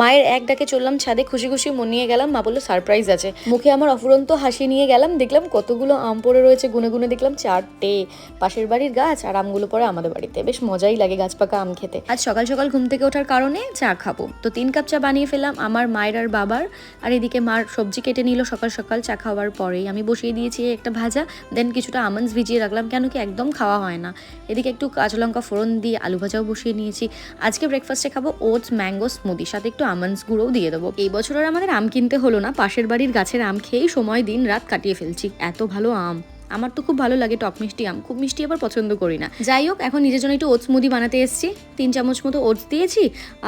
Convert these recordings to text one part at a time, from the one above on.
মায়ের এক ডাকে চললাম ছাদে, খুশি খুশি মন নিয়ে গেলাম। মা বললো সারপ্রাইজ আছে। মুখে আমার অফুরন্ত হাসি নিয়ে গেলাম, দেখলাম কতগুলো আম পড়ে রয়েছে, গুনে গুনে দেখলাম 4টে। পাশের বাড়ির গাছ, আর আমগুলো পড়ে আমাদের বাড়িতে। বেশ মজাই লাগে গাছ পাকা আম খেতে। আজ সকাল সকাল ঘুম থেকে ওঠার কারণে চা খাবো, তো 3 কাপ চা বানিয়ে ফেললাম আমার, মায়ের আর বাবার। আর এদিকে মার সবজি কেটে নিল সকাল সকাল চা খাওয়ার পরেই। আমি বসিয়ে দিয়েছি একটা ভাজা, দেন কিছুটা আমন্ডস ভিজিয়ে রাখলাম, কেন কি একদম খাওয়া হয় না। এদিকে একটু কাঁচা লঙ্কা ফোড়ন দিয়ে আলু ভাজাও বসিয়ে নিয়েছি। আজকে ব্রেকফাস্টে খাবো ওটস ম্যাঙ্গো স্মুদি, সাথে একটু আমন্ডস গুঁড়োও দিয়ে দেবো। এই বছর আর আমাদের আম কিনতে হলো না, পাশের বাড়ির গাছের আম খেয়েই সময় দিন রাত কাটিয়ে ফেলছি। এত ভালো আম, আমার তো খুব ভালো লাগে টক মিষ্টি আম, খুব মিষ্টি আবার পছন্দ করি না। যাই হোক, এখন নিজের জন্য একটু ওটস স্মুদি বানাতে এসেছি। 3 চামচ মতো ওটস দিয়েছি,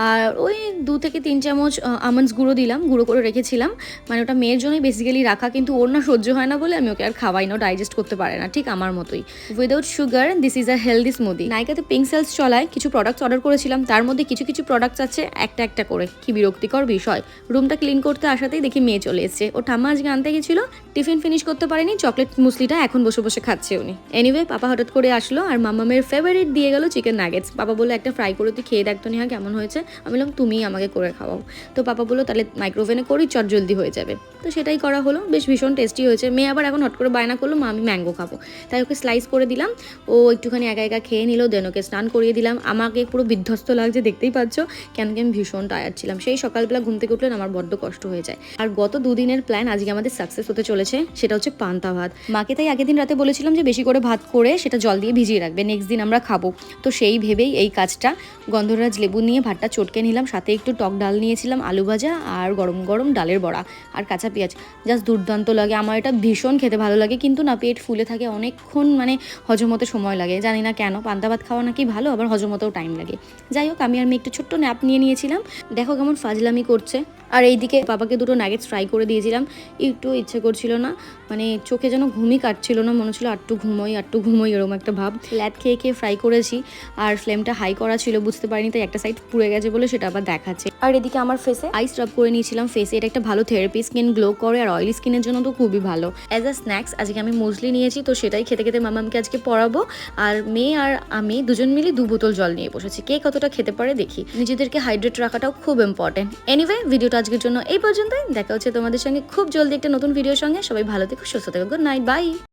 আর ওই 2 থেকে 3 চামচ আমন্ডস গুঁড়ো দিলাম, গুঁড়ো করে রেখেছিলাম। মানে ওটা মেয়ের জন্যই বেসিক্যালি রাখা, কিন্তু ওর না সহ্য হয় না বলে আমি ওকে আর খাওয়াই না, ডাইজেস্ট করতে পারে না, ঠিক আমার মতোই। Without sugar, this is a healthy smoothie. নাইকাতে পিঙ্ক সেলস চলায় কিছু প্রোডাক্টস অর্ডার করেছিলাম, তার মধ্যে কিছু কিছু প্রোডাক্টস আছে একটা একটা করে। কি বিরক্তিকর বিষয়, রুমটা ক্লিন করতে আসাতেই দেখি মেয়ে চলে এসেছে। ও ঠাম্মা আজকে আনতে গেছিলো, টিফিন ফিনিশ করতে পারেনি, চকলেট মুসলিটা এখন বসে বসে খাচ্ছে উনি। এনিওয়ে, পাপা হঠাৎ করে আসলো আর মামামের ফেভারিট দিয়ে গেল চিকেন নাগেটস। পাপা বললো একটা ফ্রাই করে তুই খেয়ে দেখতো নিহা কেমন হয়েছে। আমি বললাম তুমিই আমাকে করে খাওয়াও। তো পাপা বললো তাহলে মাইক্রোওভেনে করি, চট জলদি হয়ে যাবে। তো সেটাই করা হলো, বেশ ভীষণ টেস্টি হয়েছে। মেয়ে আবার এখন হট করে বায়না করলো মা আমি ম্যাঙ্গো খাবো, তাই ওকে স্লাইস করে দিলাম। ও একটুখানি একা একা খেয়ে নিল, দেন ওকে স্নান করিয়ে দিলাম। আমাকে পুরো বিধ্বস্ত লাগছে, দেখতেই পাচ্ছ, কেন কি আমি ভীষণ টায়ার্ড ছিলাম। সেই সকালবেলা ঘুম থেকে উঠলেন আমার বড্ড কষ্ট হয়ে যায়। আর গত 2 দিনের প্ল্যান আজকে আমাদের সাকসেস হতে চলেছে, সেটা হচ্ছে পান্তা ভাত। মাকে তাই আগের দিন রাতে বলেছিলাম যে বেশি করে ভাত করে সেটা জল দিয়ে ভিজিয়ে রাখবে, নেক্সট দিন আমরা খাবো। তো সেই ভেবেই এই কাজটা। গন্ধরাজ লেবু নিয়ে ভাতটা চটকে নিলাম, সাথে একটু টক ডাল নিয়েছিলাম, আলু ভাজা আর গরম গরম ডালের বড়া আর কাঁচা পেঁয়াজ। জাস্ট দুর্দান্ত লাগে, আমার এটা ভীষণ খেতে ভালো লাগে। কিন্তু না, পেট ফুলে থাকে অনেকক্ষণ, মানে হজম হতে সময় লাগে, জানি না কেন। পান্তা ভাত খাওয়া নাকি ভালো, আবার হজম হতেও টাইম লাগে। যাই হোক, আমি আর মেয়ে একটু ছোট্ট ন্যাপ নিয়ে নিয়েছিলাম। দেখো কেমন ফাজলামি করছে। আর এইদিকে পাপাকে 2টো নাগেটস ফ্রাই করে দিয়েছিলাম, একটু ইচ্ছে করছিল না, মানে চোখে যেন ঘুমই কাটছিল না, মনে হচ্ছিল আটটু ঘুমোই এরকম একটা ভাব। ল্যাদ খেয়ে খেয়ে ফ্রাই করেছি, আর ফ্লেমটা হাই করা ছিল, বুঝতে পারিনি, তাই একটা সাইড পুড়ে গেছে বলে সেটা আবার দেখাচ্ছে। আর এদিকে আমার ফেসে আইস রাব করে নিয়েছিলাম ফেসে, এটা একটা ভালো থেরাপি, স্কিন গ্লো করে, আর অয়েলি স্কিনের জন্য তো খুবই ভালো। অ্যাজ আ স্ন্যাক্স আজকে আমি মুসলি নিয়েছি, তো সেটাই খেতে খেতে মামামকে আজকে পড়াবো। আর মেয়ে আর আমি দুজন মিলে 2 বোতল জল নিয়ে বসেছি, কে কতটা খেতে পারে দেখি। নিজেদেরকে হাইড্রেট রাখাটাও খুব ইম্পর্টেন্ট। এনিওয়ে, ভিডিওটা আজকের জন্য এই পর্যন্তই। দেখা হচ্ছে তোমাদের সঙ্গে খুব জলদি একটা নতুন ভিডিওর সঙ্গে। সবাই ভালো থেকো, সুস্থ থেকো। Good night, by.